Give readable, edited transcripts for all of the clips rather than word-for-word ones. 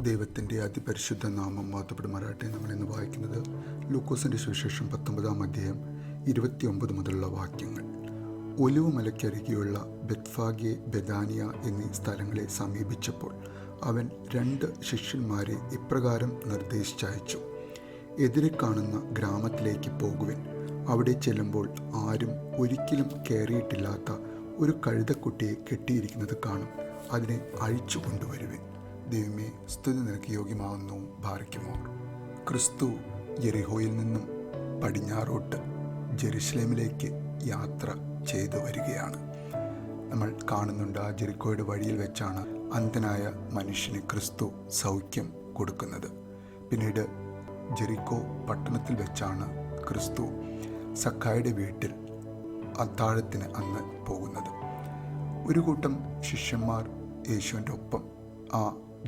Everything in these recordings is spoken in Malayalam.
ദൈവത്തിൻ്റെ അതിപരിശുദ്ധ നാമം മഹത്വപ്പെടുമാറാകട്ടെ. നമ്മളിന്ന് വായിക്കുന്നത് ലൂക്കോസിൻ്റെ സുവിശേഷം 19-ാം അധ്യായം 29 മുതലുള്ള വാക്യങ്ങൾ. ഒലിവുമലയ്ക്കരികെയുള്ള ബെത്ഫാഗെ, ബെഥാനിയ എന്നീ സ്ഥലങ്ങളെ സമീപിച്ചപ്പോൾ അവൻ 2 ശിഷ്യന്മാരെ ഇപ്രകാരം നിർദ്ദേശിച്ചയച്ചു: എതിരെ കാണുന്ന ഗ്രാമത്തിലേക്ക് പോകുവിൻ. അവിടെ ചെല്ലുമ്പോൾ ആരും ഒരിക്കലും കയറിയിട്ടില്ലാത്ത ഒരു കഴുതക്കുട്ടിയെ കെട്ടിയിരിക്കുന്നത് കാണും. അതിനെ അഴിച്ചു കൊണ്ടുവരുവിൻ. ദൈവമേ, സ്തുതി നിനക്ക് യോഗ്യമാവുന്നു. ഭാരിക്കുമോ. ക്രിസ്തു യെരിഹോയിൽ നിന്നും പടിഞ്ഞാറോട്ട് ജെറുസലേമിലേക്ക് യാത്ര ചെയ്തു വരികയാണ്. നമ്മൾ കാണുന്നുണ്ട്, ആ ജെറിക്കോയുടെ വഴിയിൽ വെച്ചാണ് അന്ധനായ മനുഷ്യന് ക്രിസ്തു സൗഖ്യം കൊടുക്കുന്നത്. പിന്നീട് ജെറിക്കോ പട്ടണത്തിൽ വെച്ചാണ് ക്രിസ്തു സക്കായുടെ വീട്ടിൽ അത്താഴത്തിന് അന്ന് പോകുന്നത്. ഒരു കൂട്ടം ശിഷ്യന്മാർ യേശുവിൻ്റെ ഒപ്പം ആ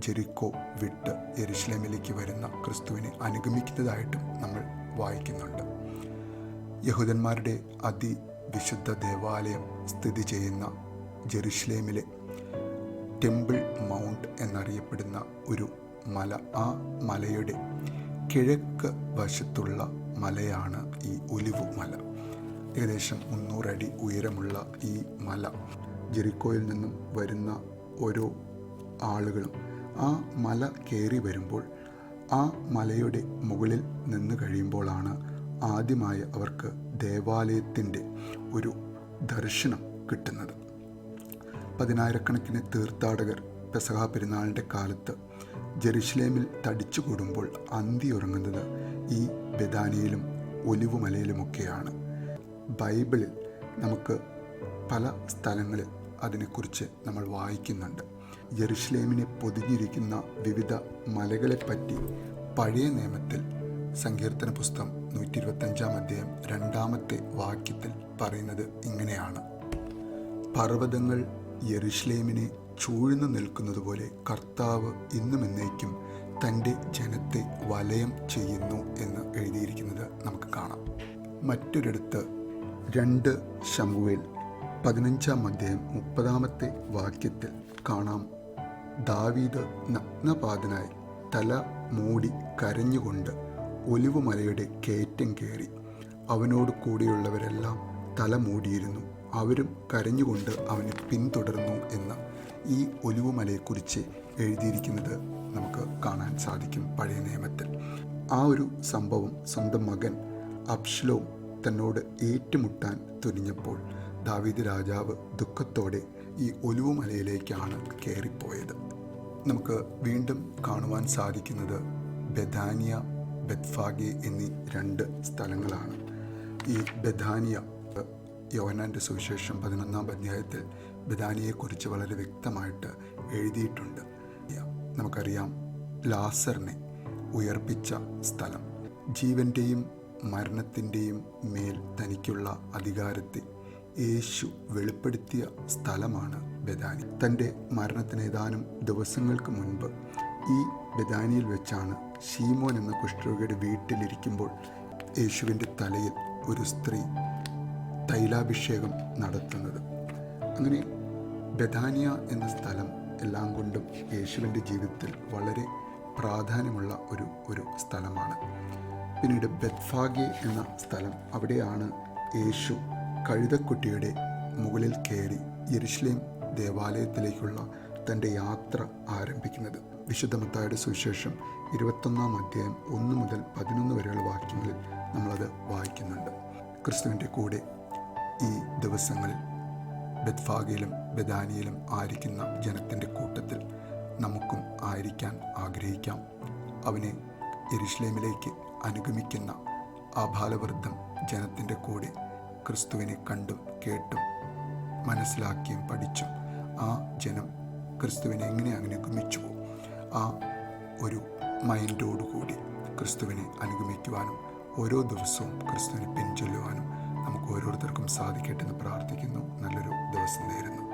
ജെറിക്കോ വിട്ട് യെരുശലേമിലേക്ക് വരുന്ന ക്രിസ്തുവിനെ അനുഗമിക്കുന്നതായിട്ടും നമ്മൾ വായിക്കുന്നുണ്ട്. യഹൂദന്മാരുടെ അതിവിശുദ്ധ ദേവാലയം സ്ഥിതി ചെയ്യുന്ന ജെറുസലേമിലെ ടെമ്പിൾ മൗണ്ട് എന്നറിയപ്പെടുന്ന ഒരു മല, ആ മലയുടെ കിഴക്ക് വശത്തുള്ള മലയാണ് ഈ ഒലിവു മല. ഏകദേശം 300 അടി ഉയരമുള്ള ഈ മല, ജെറിക്കോയിൽ നിന്നും വരുന്ന ഓരോ ആളുകളും ആ മല കയറി വരുമ്പോൾ ആ മലയുടെ മുകളിൽ നിന്ന് കഴിയുമ്പോഴാണ് ആദ്യമായി അവർക്ക് ദേവാലയത്തിൻ്റെ ഒരു ദർശനം കിട്ടുന്നത്. 10,000-കണക്കിന് തീർത്ഥാടകർ പെസഹ പെരുന്നാളിൻ്റെ കാലത്ത് ജെറുസലേമിൽ തടിച്ചുകൂടുമ്പോൾ അന്തിയുറങ്ങുന്നത് ഈ ബെഥാനിയയിലും ഒലിവുമലയിലുമൊക്കെയാണ്. ബൈബിളിൽ നമുക്ക് പല സ്ഥലങ്ങളിൽ അതിനെക്കുറിച്ച് നമ്മൾ വായിക്കുന്നുണ്ട്. യെരുശലേമിനെ പൊതിഞ്ഞിരിക്കുന്ന വിവിധ മലകളെപ്പറ്റി പഴയ നിയമത്തിൽ സങ്കീർത്തന പുസ്തകം 125-ാം അധ്യായം 2-ാമത്തെ വാക്യത്തിൽ പറയുന്നത് ഇങ്ങനെയാണ്: പർവ്വതങ്ങൾ യെരുശലേമിനെ ചൂഴ്ന്നു നിൽക്കുന്നത് പോലെ കർത്താവ് ഇന്നും എന്നേക്കും തൻ്റെ ജനത്തെ വലയം ചെയ്യുന്നു എന്ന് എഴുതിയിരിക്കുന്നത് നമുക്ക് കാണാം. മറ്റൊരിടത്ത് 2 ശമൂവേൽ 15-ാം അധ്യായം 30-ാമത്തെ വാക്യത്തിൽ കാണാം, ദാവീദ് നഗ്നപാതനായി തല മൂടി കരഞ്ഞുകൊണ്ട് ഒലിവുമലയുടെ കയറ്റം കയറി. അവനോട് കൂടിയുള്ളവരെല്ലാം തല മൂടിയിരുന്നു. അവരും കരഞ്ഞുകൊണ്ട് അവനെ പിന്തുടർന്നു എന്ന് ഈ ഒലിവുമലയെക്കുറിച്ച് എഴുതിയിരിക്കുന്നത് നമുക്ക് കാണാൻ സാധിക്കും പഴയ നിയമത്തിൽ. ആ ഒരു സംഭവം സ്വന്തം മകൻ അബ്ശലോം തന്നോട് ഏറ്റുമുട്ടാൻ തുനിഞ്ഞപ്പോൾ ദാവീദ് രാജാവ് ദുഃഖത്തോടെ ഈ ഒലിവുമലയിലേക്കാണ് കയറിപ്പോയത്. നമുക്ക് വീണ്ടും കാണുവാൻ സാധിക്കുന്നത് ബെഥാനിയ, ബെത്ഫാഗെ എന്നീ 2 സ്ഥലങ്ങളാണ്. ഈ ബെഥാനിയ, യോഹന്നാൻ്റെ സുവിശേഷം 11-ാം അധ്യായത്തിൽ ബെഥാനിയെക്കുറിച്ച് വളരെ വ്യക്തമായിട്ട് എഴുതിയിട്ടുണ്ട്. നമുക്കറിയാം, ലാസറിനെ ഉയർപ്പിച്ച സ്ഥലം, ജീവൻ്റെയും മരണത്തിൻ്റെയും മേൽ തനിക്കുള്ള അധികാരത്തെ യേശു വെളിപ്പെടുത്തിയ സ്ഥലമാണ് ബെഥാനി. തൻ്റെ മരണത്തിന് ഏതാനും ദിവസങ്ങൾക്ക് മുൻപ് ഈ ബെഥാനിയിൽ വെച്ചാണ് ശീമോൻ എന്ന കുഷ്ഠരോഗിയുടെ വീട്ടിലിരിക്കുമ്പോൾ യേശുവിൻ്റെ തലയിൽ ഒരു സ്ത്രീ തൈലാഭിഷേകം നടത്തുന്നത്. അങ്ങനെ ബെഥാനിയ എന്ന സ്ഥലം എല്ലാം കൊണ്ടും യേശുവിൻ്റെ ജീവിതത്തിൽ വളരെ പ്രാധാന്യമുള്ള ഒരു സ്ഥലമാണ്. പിന്നീട് ബെത്ഫാഗെ എന്ന സ്ഥലം, അവിടെയാണ് യേശു കഴുതക്കുട്ടിയുടെ മുകളിൽ കയറി യെരുശലേം ദേവാലയത്തിലേക്കുള്ള തൻ്റെ യാത്ര ആരംഭിക്കുന്നത്. വിശുദ്ധ മത്തായിയുടെ സുവിശേഷം 21-ാം അധ്യായം 1 മുതൽ 11 വരെയുള്ള വാക്യങ്ങളിൽ നമ്മളത് വായിക്കുന്നുണ്ട്. ക്രിസ്തുവിൻ്റെ കൂടെ ഈ ദിവസങ്ങളിൽ ബെത്ഫാഗയിലും ബെഥാനിയയിലും ആയിരിക്കുന്ന ജനത്തിൻ്റെ കൂട്ടത്തിൽ നമുക്കും ആയിരിക്കാൻ ആഗ്രഹിക്കാം. അവനെ യെരുശലേമിലേക്ക് അനുഗമിക്കുന്ന ആ ബാലവൃദ്ധം ജനത്തിൻ്റെ കൂടെ ക്രിസ്തുവിനെ കണ്ടും കേട്ടും മനസ്സിലാക്കിയും പഠിച്ചും ആ ജനം ക്രിസ്തുവിനെ എങ്ങനെ അനുഗമിച്ചുവോ ആ ഒരു മൈൻഡോടുകൂടി ക്രിസ്തുവിനെ അനുഗമിക്കുവാനും ഓരോ ദിവസവും ക്രിസ്തുവിനെ പിൻചൊല്ലുവാനും നമുക്ക് ഓരോരുത്തർക്കും സാധിക്കട്ടെ എന്ന് പ്രാർത്ഥിക്കുന്നു. നല്ലൊരു ദിവസം നേരുന്നു.